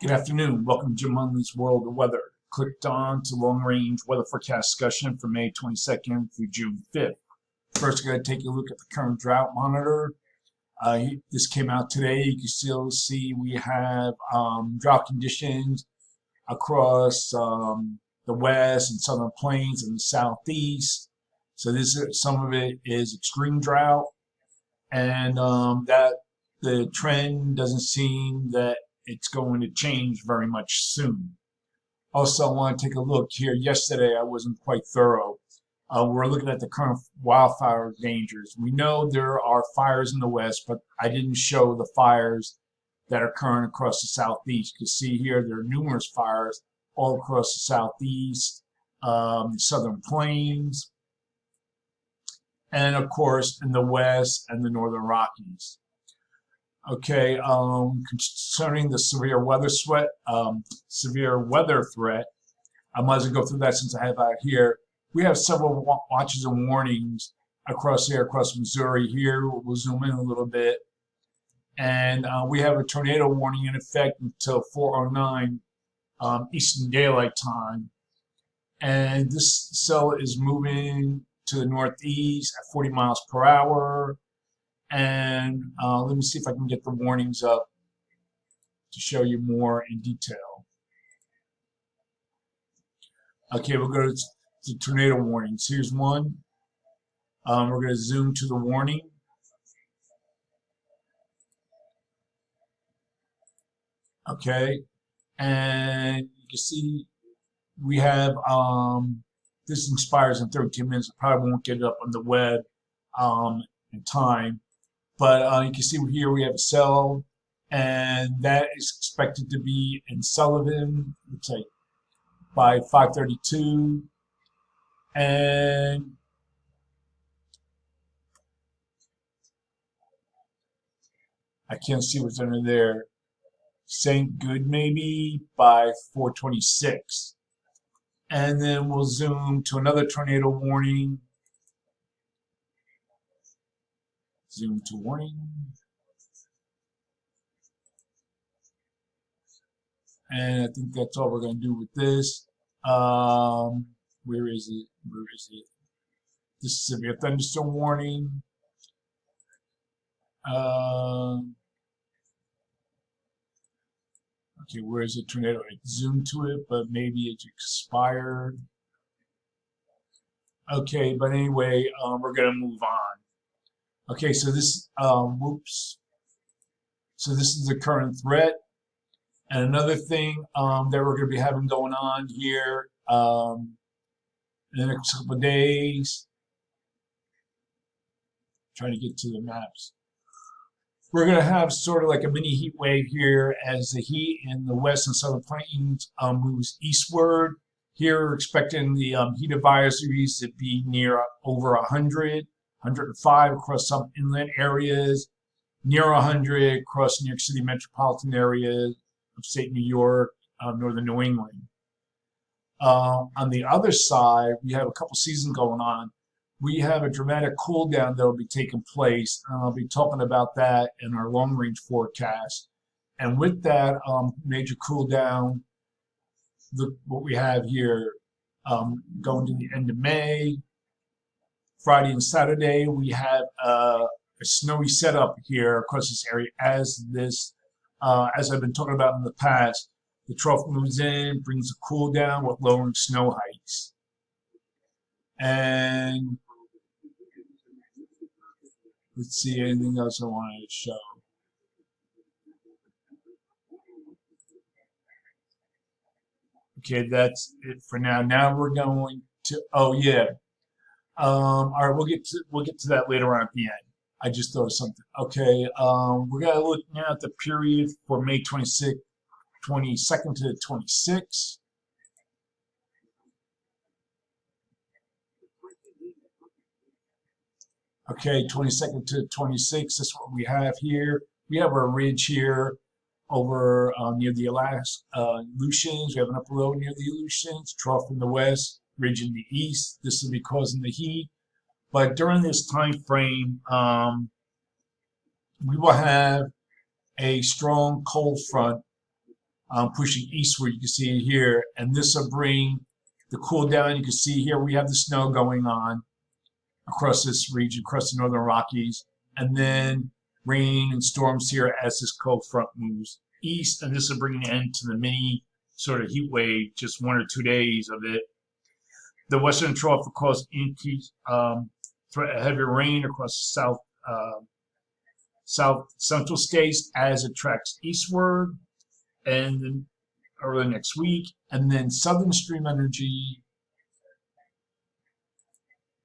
Good afternoon. Welcome to Jim Munley's World of Weather. Clicked on to long-range weather forecast discussion for May 22nd through June 5th. First, we're going to take a look at the current drought monitor. This came out today. You can still see we have drought conditions across the west and southern plains and the southeast. So some of it is extreme drought, and that the trend doesn't seem that it's going to change very much soon. Also, I want to take a look here. Yesterday, I wasn't quite thorough. We're looking at the current wildfire dangers. We know there are fires in the west, but I didn't show the fires that are current across the southeast. You can see here there are numerous fires all across the southeast, the southern plains, and of course in the west and the northern Rockies. Okay, concerning the severe weather threat, I might as well go through that since I have out here. We have several watches and warnings across Missouri here. We'll zoom in a little bit. And we have a tornado warning in effect until 4:09 Eastern Daylight Time. And this cell is moving to the northeast at 40 miles per hour. And let me see if I can get the warnings up to show you more in detail. Okay, we'll go to tornado warnings. Here's one. We're going to zoom to the warning. Okay, and you can see we have, this expires in 13 minutes. I probably won't get it up on the web in time. But you can see here we have a cell, and that is expected to be in Sullivan, looks like by 5:32. And I can't see what's under there. St. Good maybe by 4:26. And then we'll zoom to another tornado warning. Zoom to warning. And I think that's all we're going to do with this. Where is it? Where is it? This is severe thunderstorm warning. Okay, where is the tornado? I zoomed to it, but maybe it's expired. Okay, but anyway, we're going to move on. Okay, so this, whoops. So this is the current threat. And another thing that we're going to be having going on here in the next couple of days. Trying to get to the maps. We're going to have sort of like a mini heat wave here as the heat in the west and southern plains moves eastward. Here we're expecting the heat advisories to be near over 100. 105 across some inland areas, near 100 across New York City metropolitan area, upstate New York, northern New England. On the other side, we have a couple seasons going on. We have a dramatic cool down that will be taking place, and I'll be talking about that in our long range forecast. And with that major cool down, look what we have here going to the end of May. Friday and Saturday, we have a snowy setup here across this area as I've been talking about in the past. The trough moves in, brings a cool down with lowering snow heights. And let's see, anything else I wanted to show. Okay, that's it for now. Now we're going to, oh yeah. All right, we'll get to that later on at the end. I just thought of something. Okay, we're gonna look now at the period for May 22nd to the 26th. Okay, 22nd to 26th. That's what we have here. We have our ridge here over near the Aleutians. We have an upper low near the Aleutians, trough in the west, ridge in the east. This will be causing the heat. But during this time frame, we will have a strong cold front pushing eastward. You can see it here, and this will bring the cool down. You can see here we have the snow going on across this region, across the northern Rockies, and then rain and storms here as this cold front moves east, and this will bring an end to the mini sort of heat wave, just 1 or 2 days of it. The western trough will cause increased threat of heavy rain across the south central states as it tracks eastward, and then early next week, and then southern stream energy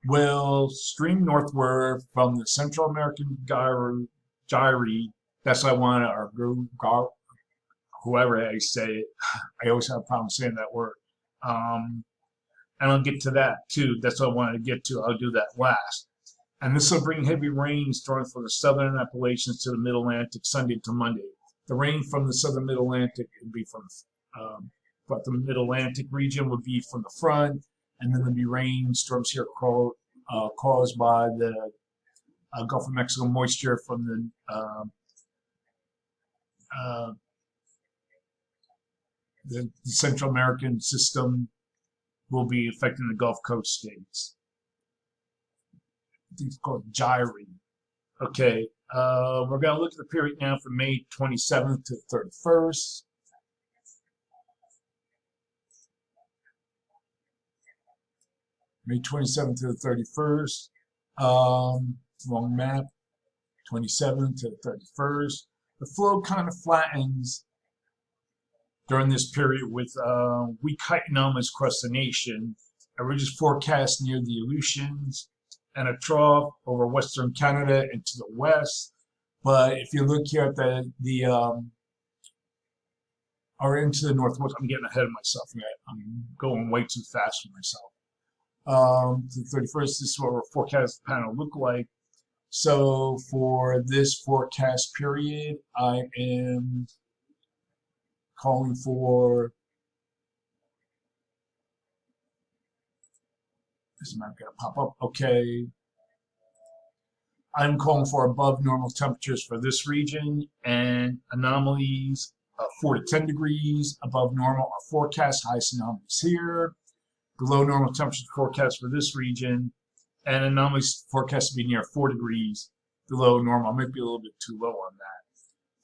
will stream northward from the Central American Gyre. That's what I want to, or whoever I say it. I always have a problem saying that word. And I'll get to that too. That's what I wanted to get to. I'll do that last. And this will bring heavy rain starting from the southern Appalachians to the mid-Atlantic Sunday to Monday. The rain from the southern mid-Atlantic would be from, but the mid-Atlantic region would be from the front, and then there'll be rain storms here caused by the Gulf of Mexico moisture from the Central American system will be affecting the Gulf Coast states. I think it's called Gyre. Okay, we're going to look at the period now from May 27th to 31st. May 27th to the 31st. Wrong map. 27th to the 31st. The flow kind of flattens during this period with weak height anomalies across the nation. A ridge is forecast near the Aleutians and a trough over western Canada and to the west. But if you look here at or into the northwest, I'm getting ahead of myself. I'm going way too fast for myself. To the 31st, this is what our forecast panel look like. So for this forecast period, I am calling for, this map gonna pop up, okay. I'm calling for above normal temperatures for this region, and anomalies of 4 to 10 degrees above normal are forecast, highest anomalies here. Below normal temperatures forecast for this region, and anomalies forecast to be near 4 degrees below normal. I might be a little bit too low on that.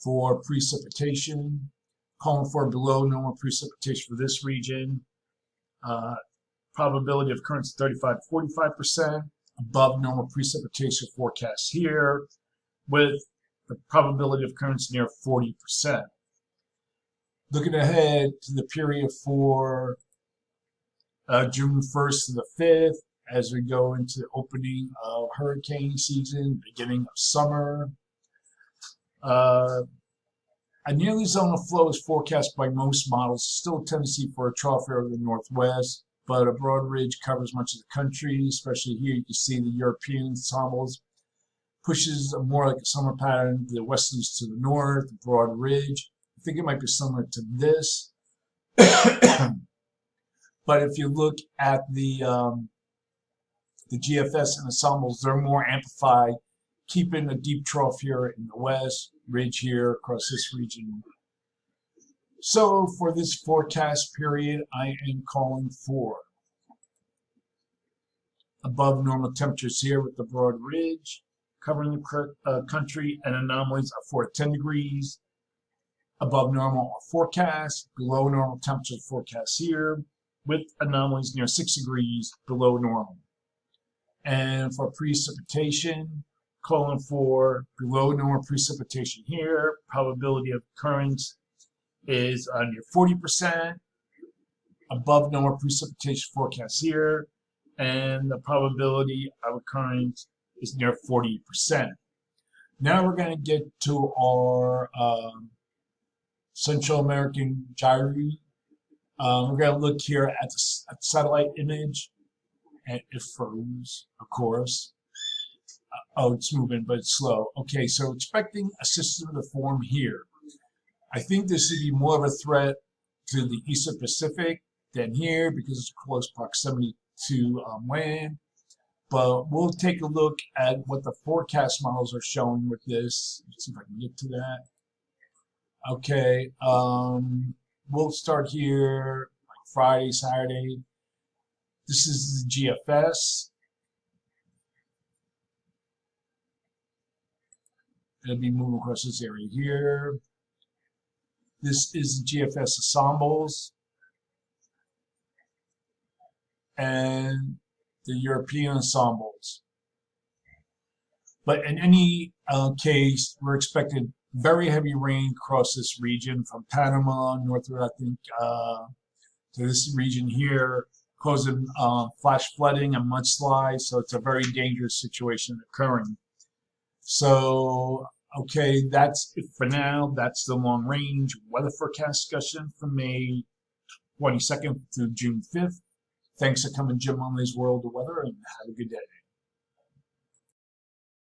For precipitation, calling for below normal precipitation for this region. Probability of occurrence 35 to 45%. Above normal precipitation forecast here, with the probability of occurrence near 40%. Looking ahead to the period for June 1st to the 5th, as we go into the opening of hurricane season, beginning of summer. A nearly zonal flow is forecast by most models. Still a tendency for a trough area of the northwest, but a broad ridge covers much of the country, especially here. You can see the European ensembles pushes more like a summer pattern. The west is to the north, the broad ridge. I think it might be similar to this. But if you look at the GFS and ensembles, they're more amplified, keeping a deep trough here in the west, ridge here across this region. So for this forecast period, I am calling for above normal temperatures here with the broad ridge covering the country, and anomalies of 4 to 10 degrees. Above normal are forecast, below normal temperature forecast here, with anomalies near 6 degrees below normal. And for precipitation, calling for below normal precipitation here. Probability of occurrence is near 40%. Above normal precipitation forecast here, and the probability of occurrence is near 40%. Now we're going to get to our Central American gyre. We're going to look here at the satellite image, and it froze, of course. Oh, it's moving, but it's slow. Okay, so expecting a system to form here. I think this would be more of a threat to the Eastern Pacific than here because it's close proximity to land. But we'll take a look at what the forecast models are showing with this. Let's see if I can get to that. Okay. we'll start here like Friday, Saturday. This is the GFS. It'll be moving across this area here. This is the GFS ensembles and the European ensembles. But in any case, we're expecting very heavy rain across this region from Panama northward, I think, to this region here, causing flash flooding and mudslides. So it's a very dangerous situation occurring. So, okay, that's it for now. That's the long range weather forecast discussion from May 22nd through June 5th. Thanks for coming, Jim Munley's World of Weather, and have a good day.